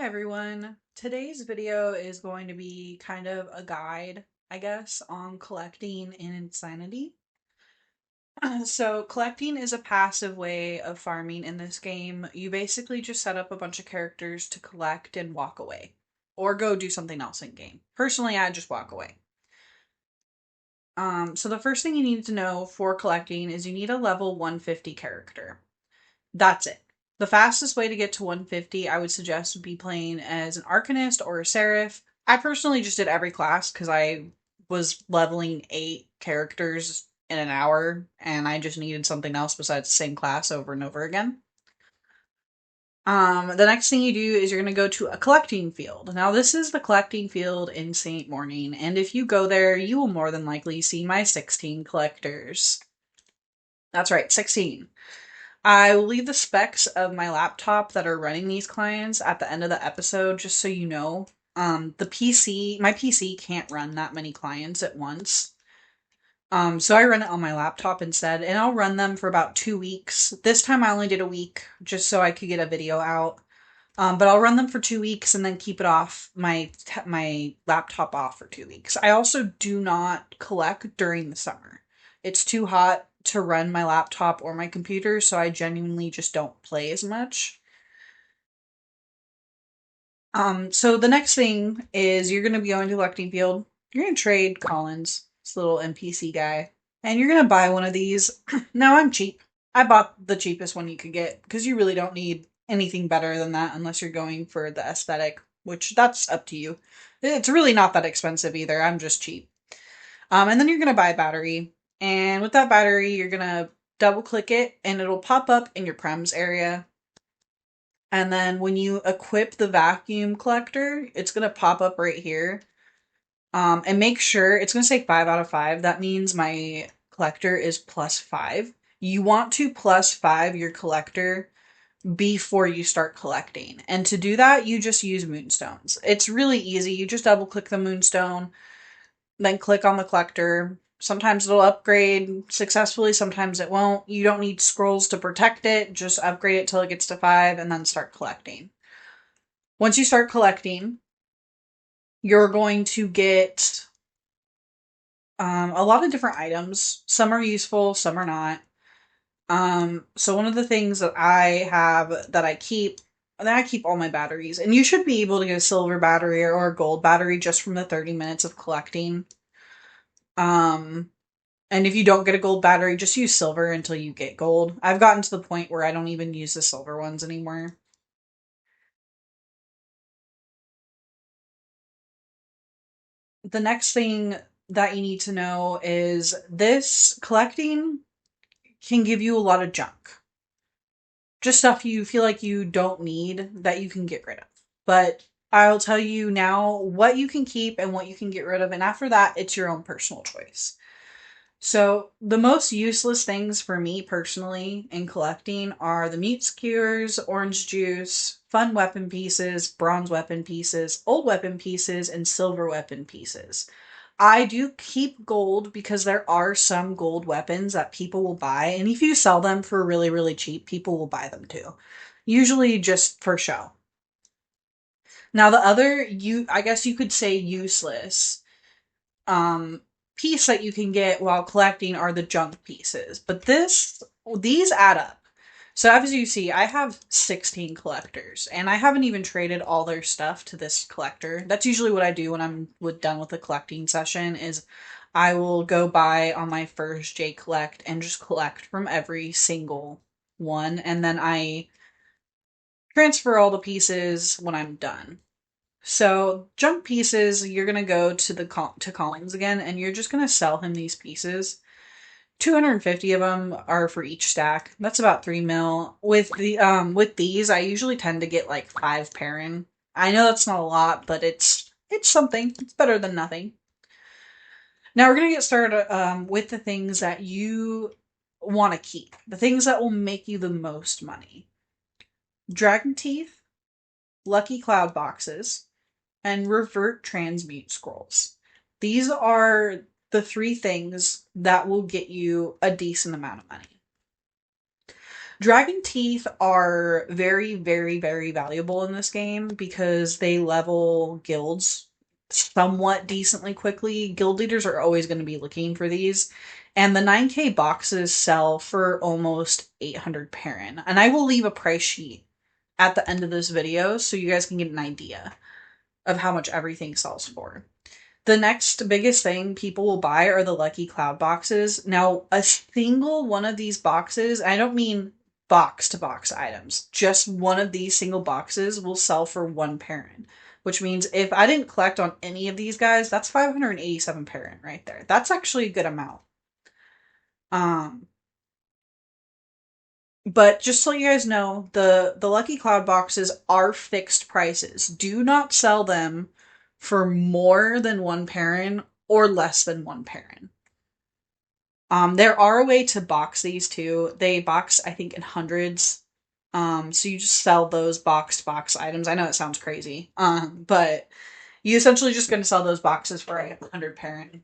Hi everyone. Today's video is going to be kind of a guide, I guess, on collecting in Insanity. So collecting is a passive way of farming in this game. You basically just set up a bunch of characters to collect and walk away. Or go do something else in game. Personally, I just walk away. So the first thing you need to know for collecting is you need a level 150 character. That's it. The fastest way to get to 150, I would suggest, would be playing as an Arcanist or a Seraph. I personally just did every class because I was leveling 8 characters in an hour and I just needed something else besides the same class over and over again. The next thing you do is you're going to go to a collecting field. Now, this is the collecting field in St. Morning, and if you go there, you will more than likely see my 16 collectors. That's right, 16. I will leave the specs of my laptop that are running these clients at the end of the episode, just so you know. My PC can't run that many clients at once. So I run it on my laptop instead, and I'll run them for about 2 weeks. This time I only did a week, just so I could get a video out. But I'll run them for 2 weeks and then keep it off my laptop off for 2 weeks. I also do not collect during the summer. It's too hot to run my laptop or my computer, so I genuinely just don't play as much. So the next thing is you're gonna be going to collecting field. You're gonna trade Collins, this little NPC guy, and you're gonna buy one of these. Now I'm cheap. I bought the cheapest one you could get because you really don't need anything better than that unless you're going for the aesthetic, which that's up to you. It's really not that expensive either. I'm just cheap. And then you're gonna buy a battery, and with that battery, you're gonna double click it, and it'll pop up in your prems area. And then when you equip the vacuum collector, it's going to pop up right here. And make sure it's going to say 5 out of 5. That means my collector is +5. You want to +5 your collector before you start collecting. And to do that, you just use moonstones. It's really easy. You just double click the moonstone, then click on the collector. Sometimes it'll upgrade successfully, sometimes it won't. You don't need scrolls to protect it. Just upgrade it till it gets to 5 and then start collecting. Once you start collecting, you're going to get a lot of different items. Some are useful, some are not. So one of the things that I have that I keep all my batteries, and you should be able to get a silver battery or a gold battery just from the 30 minutes of collecting. Um, and if you don't get a gold battery, just use silver until you get gold. I've gotten to the point where I don't even use the silver ones anymore. The next thing that you need to know is this collecting can give you a lot of junk. Just stuff you feel like you don't need that you can get rid of. But I'll tell you now what you can keep and what you can get rid of, and after that, it's your own personal choice. So, the most useless things for me personally in collecting are the mute skewers, orange juice, fun weapon pieces, bronze weapon pieces, old weapon pieces, and silver weapon pieces. I do keep gold because there are some gold weapons that people will buy, and if you sell them for really, really cheap, people will buy them too. Usually just for show. Now the other I guess you could say useless um piece that you can get while collecting are the junk pieces. But these add up. So as you see, I have 16 collectors, and I haven't even traded all their stuff to this collector. That's usually what I do when done with the collecting session is I will go by on my first J collect and just collect from every single one, and then I transfer all the pieces when I'm done. So junk pieces, you're gonna go to to Collins again, and you're just gonna sell him these pieces. 250 of them are for each stack. That's about 3 mil. With these, I usually tend to get like 5 pairing. I know that's not a lot, but it's something. It's better than nothing. Now we're gonna get started with the things that you want to keep. The things that will make you the most money. Dragon teeth, lucky cloud boxes, and revert transmute scrolls. These are the 3 things that will get you a decent amount of money. Dragon teeth are very, very, very valuable in this game because they level guilds somewhat decently quickly. Guild leaders are always going to be looking for these. And the 9K boxes sell for almost 800 Perrin. And I will leave a price sheet at the end of this video so you guys can get an idea of how much everything sells for. The next biggest thing people will buy are the Lucky Cloud boxes. Now, a single one of these boxes, I don't mean box to box items, just one of these single boxes will sell for 1 Perrin, which means if I didn't collect on any of these guys, that's 587 Perrin right there. That's actually a good amount. Um, but just so you guys know, the Lucky Cloud boxes are fixed prices. Do not sell them for more than 1 Perrin or less than 1 Perrin. There are a way to box these too. They box, I think, in hundreds. So you just sell those boxed box items. I know it sounds crazy. But you essentially just going to sell those boxes for 100 Perrin.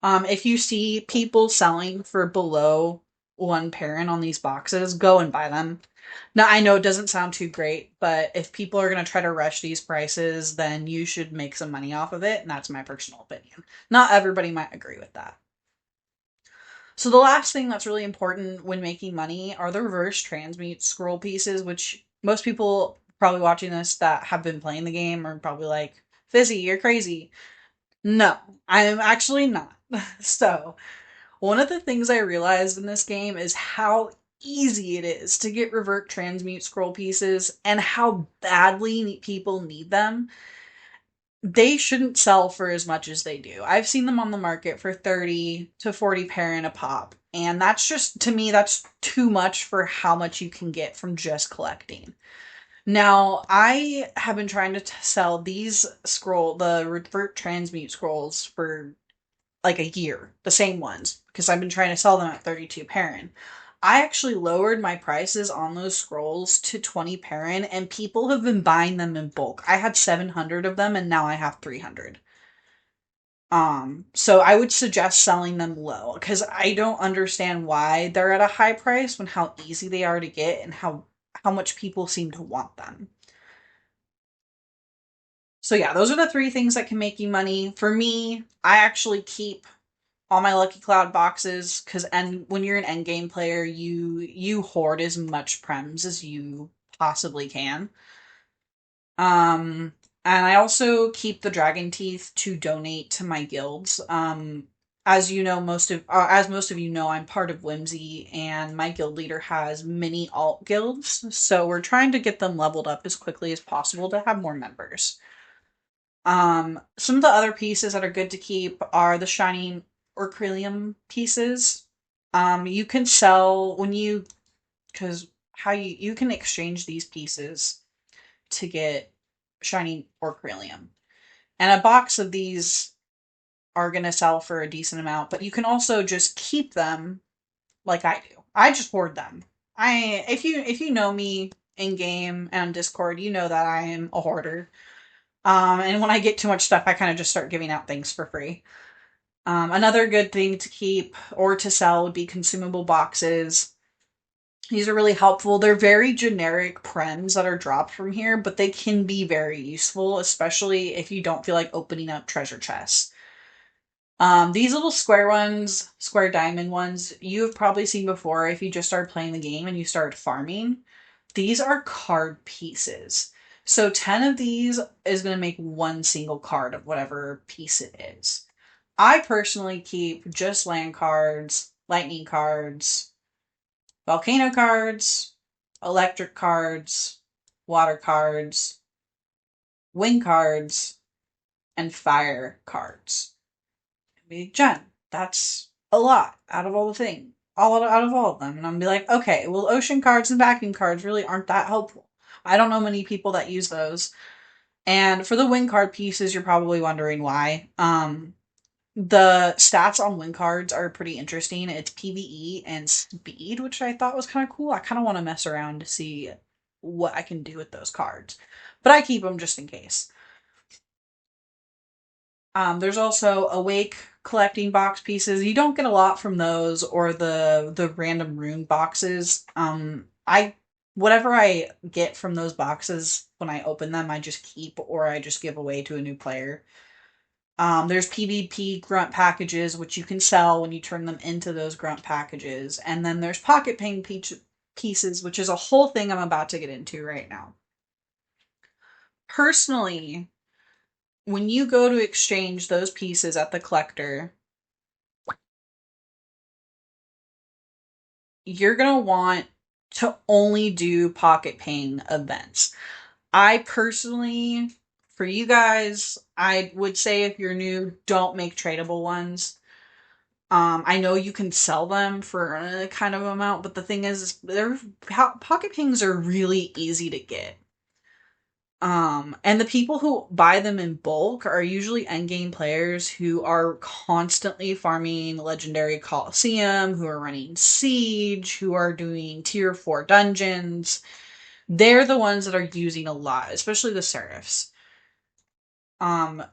If you see people selling for below 1 Perrin on these boxes, go and buy them. Now, I know it doesn't sound too great, but if people are going to try to rush these prices, then you should make some money off of it, and that's my personal opinion. Not everybody might agree with that. So the last thing that's really important when making money are the reverse transmute scroll pieces, which most people probably watching this that have been playing the game are probably like, Fizzy, you're crazy. No, I am actually not. So, one of the things I realized in this game is how easy it is to get revert transmute scroll pieces and how badly people need them. They shouldn't sell for as much as they do. I've seen them on the market for 30 to 40 Perrin a pop. And that's just, to me, that's too much for how much you can get from just collecting. Now, I have been trying to sell these the revert transmute scrolls for like a year, the same ones, because I've been trying to sell them at 32 Perrin. I actually lowered my prices on those scrolls to 20 Perrin, and people have been buying them in bulk. I had 700 of them, and now I have 300. So I would suggest selling them low because I don't understand why they're at a high price when how easy they are to get and how much people seem to want them. So yeah, those are the three things that can make you money. For me, I actually keep all my Lucky Cloud boxes because and when you're an endgame player, you hoard as much prems as you possibly can. Um, and I also keep the dragon teeth to donate to my guilds. As you know, as most of you know, I'm part of Whimsy, and my guild leader has many alt guilds, so we're trying to get them leveled up as quickly as possible to have more members. Some of the other pieces that are good to keep are the shining orcrelium pieces. You can sell when you because how you can exchange these pieces to get shining orcrelium. And a box of these are going to sell for a decent amount, but you can also just keep them like I do. I just hoard them. If you know me in game and on Discord, you know that I am a hoarder. And when I get too much stuff, I kind of just start giving out things for free. Another good thing to keep or to sell would be consumable boxes. These are really helpful. They're very generic prems that are dropped from here, but they can be very useful, especially if you don't feel like opening up treasure chests. These little square ones, square diamond ones, you have probably seen before if you just started playing the game and you started farming. These are card pieces. So 10 of these is going to make one single card of whatever piece it is. I personally keep just land cards, lightning cards, volcano cards, electric cards, water cards, wind cards, and fire cards. Jen, that's a lot out of all the things. Out of all of them. And I'm be like, okay, well, ocean cards and vacuum cards really aren't that helpful. I don't know many people that use those. And for the win card pieces, you're probably wondering why. The stats on win cards are pretty interesting. It's PvE and speed, which I thought was kind of cool. I kind of want to mess around to see what I can do with those cards. But I keep them just in case. There's also awake collecting box pieces. You don't get a lot from those or the random rune boxes. I whatever I get from those boxes when I open them, I just keep or I just give away to a new player. There's PvP grunt packages which you can sell when you turn them into those grunt packages, and then there's pocket ping pieces, which is a whole thing I'm about to get into right now. Personally, when you go to exchange those pieces at the collector, you're going to want to only do pocket paying events. I personally, for you guys, I would say if you're new, don't make tradable ones. I know you can sell them for a kind of amount, but the thing is, pocket pings are really easy to get. And the people who buy them in bulk are usually endgame players who are constantly farming Legendary Coliseum, who are running Siege, who are doing tier 4 dungeons. They're the ones that are using a lot, especially the Seraphs.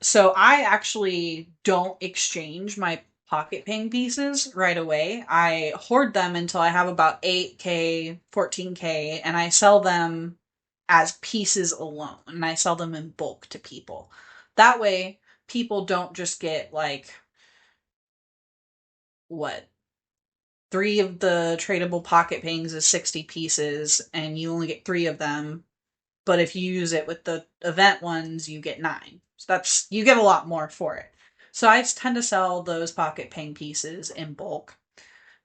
So I actually don't exchange my pocket ping pieces right away. I hoard them until I have about 8k, 14k, and I sell them as pieces alone. And I sell them in bulk to people. That way, people don't just get like what? Three of the tradable pocket pings is 60 pieces, and you only get three of them. But if you use it with the event ones, you get 9. So that's you get a lot more for it. So I tend to sell those pocket ping pieces in bulk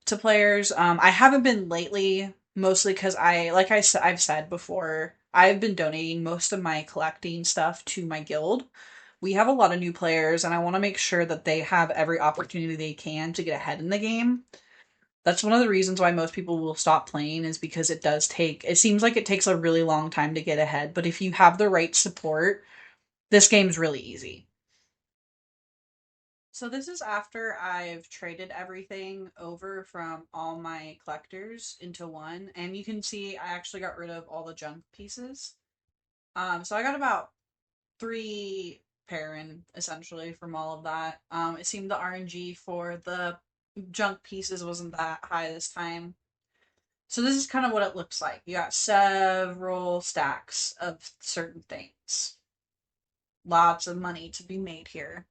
to players. I haven't been lately, mostly because I've said before, I've been donating most of my collecting stuff to my guild. We have a lot of new players, and I want to make sure that they have every opportunity they can to get ahead in the game. That's one of the reasons why most people will stop playing is because it seems like it takes a really long time to get ahead, but if you have the right support, this game's really easy. So this is after I've traded everything over from all my collectors into one, and you can see I actually got rid of all the junk pieces. So I got about 3 Perrin essentially from all of that. It seemed the RNG for the junk pieces wasn't that high this time. So this is kind of what it looks like. You got several stacks of certain things. Lots of money to be made here.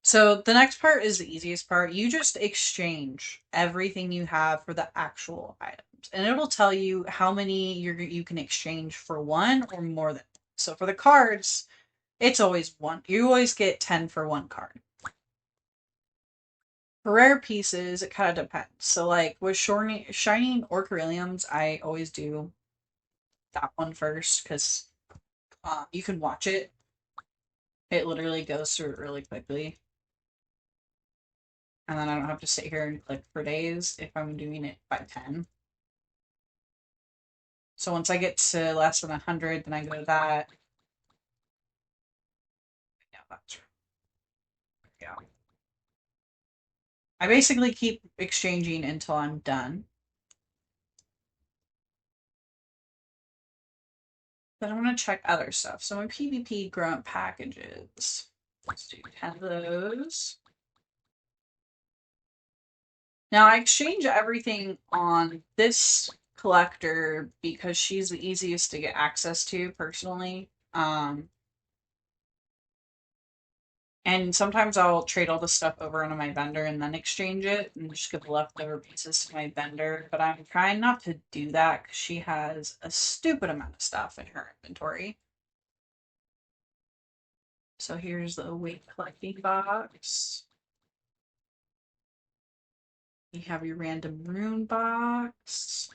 So the next part is the easiest part. You just exchange everything you have for the actual items. And it'll tell you how many you can exchange for one or more than. So for the cards, it's always one. You always get 10 for one card. For rare pieces, it kind of depends. So like with shining Orchiridiums, I always do that one first because you can watch it. It literally goes through it really quickly. And then I don't have to sit here and click for days if I'm doing it by 10. So once I get to less than 100, then I go to that. Yeah, that's right. Yeah. I basically keep exchanging until I'm done. Then I'm going to check other stuff. So my PvP grunt packages. Let's do 10 of those. Now I exchange everything on this collector because she's the easiest to get access to personally. And sometimes I'll trade all the stuff over onto my vendor and then exchange it and just give the leftover pieces to my vendor. But I'm trying not to do that because she has a stupid amount of stuff in her inventory. So here's the weight collecting box. You have your random rune box.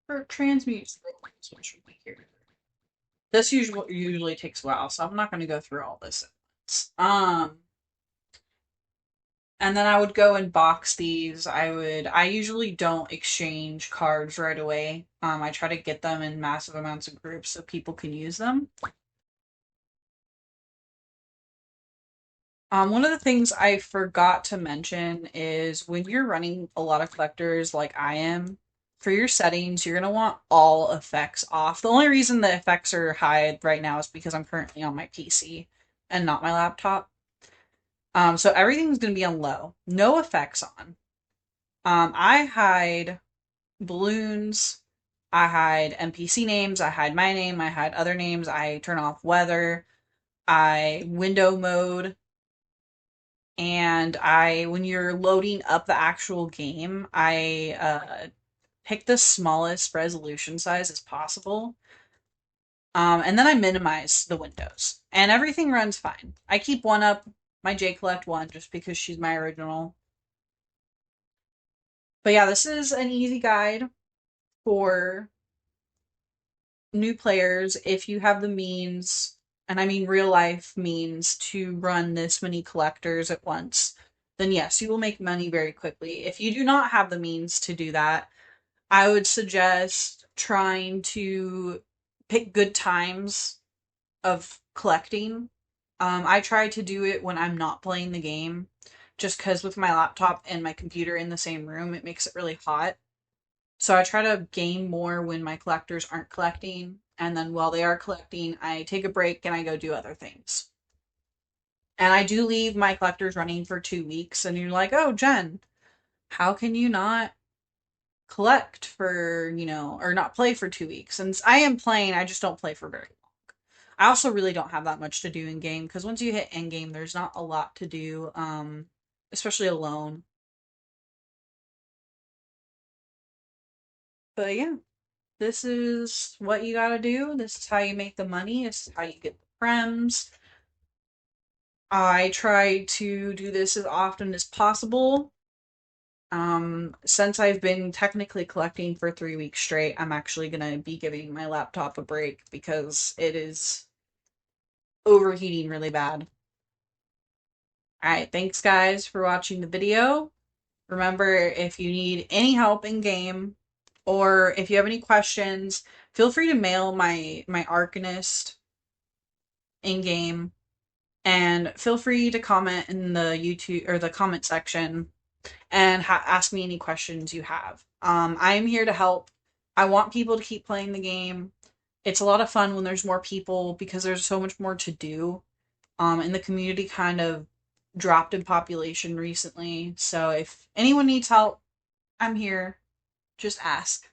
For transmute skills, which should be here. This usually takes a while, so I'm not going to go through all this at once. And then I would go and box these. I usually don't exchange cards right away. I try to get them in massive amounts of groups so people can use them. One of the things I forgot to mention is when you're running a lot of collectors like I am, for your settings, you're going to want all effects off. The only reason the effects are high right now is because I'm currently on my PC and not my laptop. So everything's going to be on low. No effects on. I hide balloons. I hide NPC names. I hide my name. I hide other names. I turn off weather. I window mode. And when you're loading up the actual game, I pick the smallest resolution size as possible. And then I minimize the windows, and everything runs fine. I keep one up, my J Collect one, just because she's my original. But yeah, this is an easy guide for new players if you have the means, and I mean real life means, to run this many collectors at once. Then yes, you will make money very quickly. If you do not have the means to do that, I would suggest trying to pick good times of collecting. I try to do it when I'm not playing the game, just because with my laptop and my computer in the same room, it makes it really hot. So I try to game more when my collectors aren't collecting, and then while they are collecting, I take a break and I go do other things. And I do leave my collectors running for 2 weeks, and you're like, oh, Jen, how can you not collect for, or not play for 2 weeks? And I am playing, I just don't play for very long. I also really don't have that much to do in game because once you hit end game, there's not a lot to do, especially alone. But yeah, this is what you gotta do. This is how you make the money. This is how you get the prems. I try to do this as often as possible. Since I've been technically collecting for 3 weeks straight, I'm actually gonna be giving my laptop a break because it is overheating really bad. Alright, thanks guys for watching the video. Remember, if you need any help in game, or if you have any questions, feel free to mail my Arcanist in game, and feel free to comment in the YouTube or the comment section and ask me any questions you have. I am here to help. I want people to keep playing the game. It's a lot of fun when there's more people because there's so much more to do. And the community kind of dropped in population recently. So if anyone needs help, I'm here. Just ask.